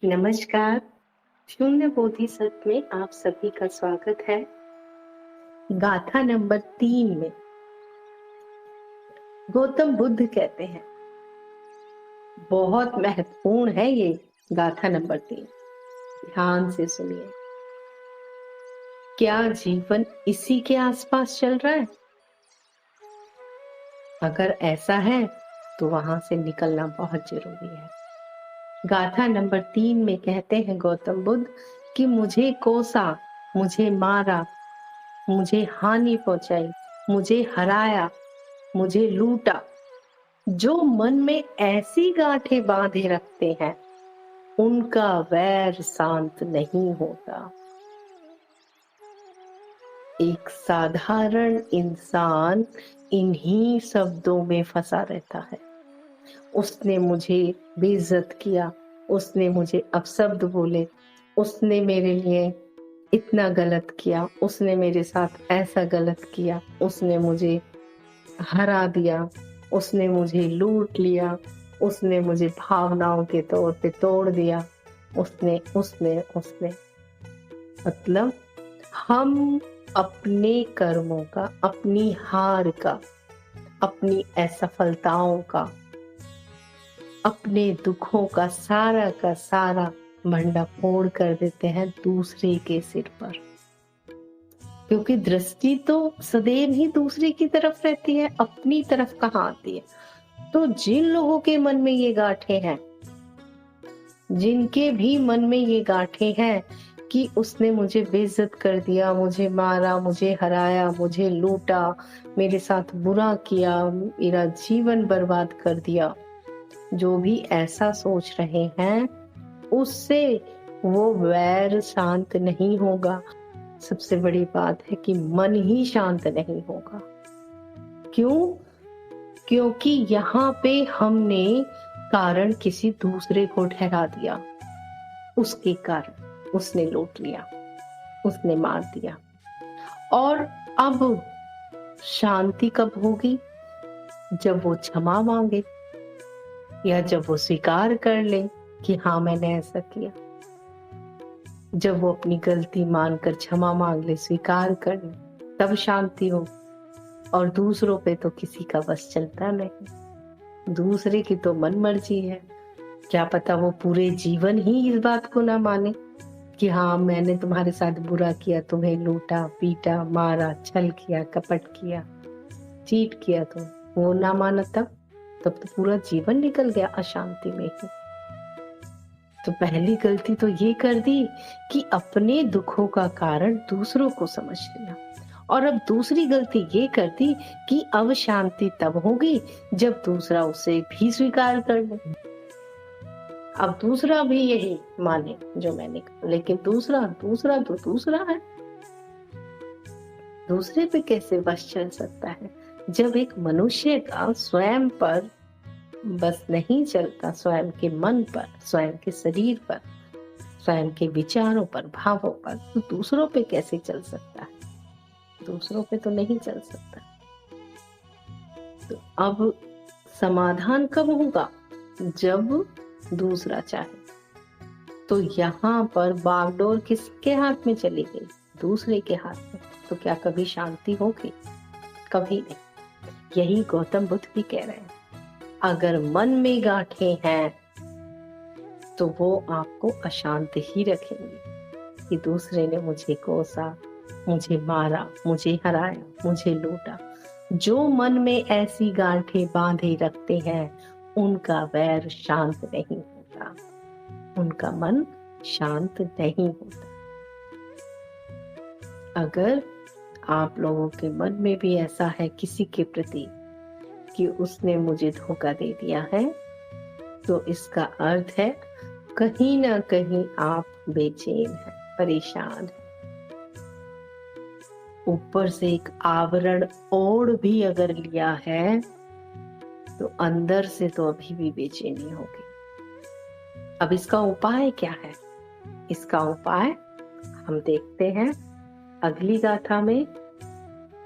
नमस्कार। शून्य बोधिसत्व में आप सभी का स्वागत है। गाथा नंबर 3 में गौतम बुद्ध कहते हैं, बहुत महत्वपूर्ण है ये गाथा नंबर 3, ध्यान से सुनिए। क्या जीवन इसी के आसपास चल रहा है? अगर ऐसा है तो वहां से निकलना बहुत जरूरी है। गाथा नंबर 3 में कहते हैं गौतम बुद्ध कि मुझे कोसा, मुझे मारा, मुझे हानि पहुंचाई, मुझे हराया, मुझे लूटा। जो मन में ऐसी गांठें बांधे रखते हैं उनका वैर शांत नहीं होता। एक साधारण इंसान इन्हीं शब्दों में फंसा रहता है। उसने मुझे बेइज्जत किया, उसने मुझे अपशब्द बोले, उसने मेरे लिए इतना गलत किया, उसने मेरे साथ ऐसा गलत किया, उसने मुझे हरा दिया, उसने मुझे लूट लिया, उसने मुझे भावनाओं के तौर पे तोड़ दिया, उसने उसने उसने मतलब हम अपने कर्मों का, अपनी हार का, अपनी असफलताओं का, अपने दुखों का सारा भंडाफोड़ कर देते हैं दूसरे के सिर पर, क्योंकि दृष्टि तो सदैव ही दूसरे की तरफ रहती है, अपनी तरफ कहाँ आती है। तो जिन लोगों के मन में ये गांठें हैं, जिनके भी मन में ये गांठें हैं कि उसने मुझे बेइज्जत कर दिया, मुझे मारा, मुझे हराया, मुझे लूटा, मेरे साथ बुरा किया, मेरा जीवन बर्बाद कर दिया, जो भी ऐसा सोच रहे हैं उससे वो वैर शांत नहीं होगा। सबसे बड़ी बात है कि मन ही शांत नहीं होगा। क्यों? क्योंकि यहाँ पे हमने कारण किसी दूसरे को ठहरा दिया। उसके कारण उसने लूट लिया, उसने मार दिया। और अब शांति कब होगी? जब वो क्षमा मांगे, या जब वो स्वीकार कर ले कि हाँ मैंने ऐसा किया। जब वो अपनी गलती मानकर क्षमा मांग ले, स्वीकार कर ले, तब शांति हो। और दूसरों पे तो किसी का बस चलता नहीं। दूसरे की तो मन मर्जी है। क्या पता वो पूरे जीवन ही इस बात को ना माने कि हाँ मैंने तुम्हारे साथ बुरा किया, तुम्हें लूटा, पीटा, मारा, छल किया, कपट किया, चीट किया। तो वो ना माना तब तो पूरा जीवन निकल गया अशांति में ही। तो पहली गलती तो ये कर दी कि अपने दुखों का कारण दूसरों को समझ लिया। और अब दूसरी गलती ये कर दी कि अब शांति तब होगी जब दूसरा उसे भी स्वीकार कर ले। अब दूसरा भी यही माने जो मैंने कहा, लेकिन दूसरा तो दूसरा है। दूसरे पे कैसे बस चल सकता है जब एक मनुष्य का स्वयं पर बस नहीं चलता, स्वयं के मन पर, स्वयं के शरीर पर, स्वयं के विचारों पर, भावों पर, तो दूसरों पे कैसे चल सकता है? दूसरों पे तो नहीं चल सकता। तो अब समाधान कब होगा? जब दूसरा चाहे। तो यहाँ पर बागडोर किसके हाथ में चली गई? दूसरे के हाथ में। तो क्या कभी शांति होगी? कभी नहीं। यही गौतम बुद्ध भी कह रहे हैं। अगर मन में गांठें हैं तो वो आपको अशांत ही रखेंगे कि दूसरे ने मुझे कोसा, मुझे मारा, मुझे हराया, मुझे लूटा। जो मन में ऐसी गांठें बांधे रखते हैं उनका वैर शांत नहीं होता, उनका मन शांत नहीं होता। अगर आप लोगों के मन में भी ऐसा है किसी के प्रति कि उसने मुझे धोखा दे दिया है, तो इसका अर्थ है कहीं ना कहीं आप बेचैन हैं, परेशान हैं। ऊपर से एक आवरण ओढ़ भी अगर लिया है तो अंदर से तो अभी भी बेचैनी होगी। अब इसका उपाय क्या है? इसका उपाय हम देखते हैं अगली गाथा में।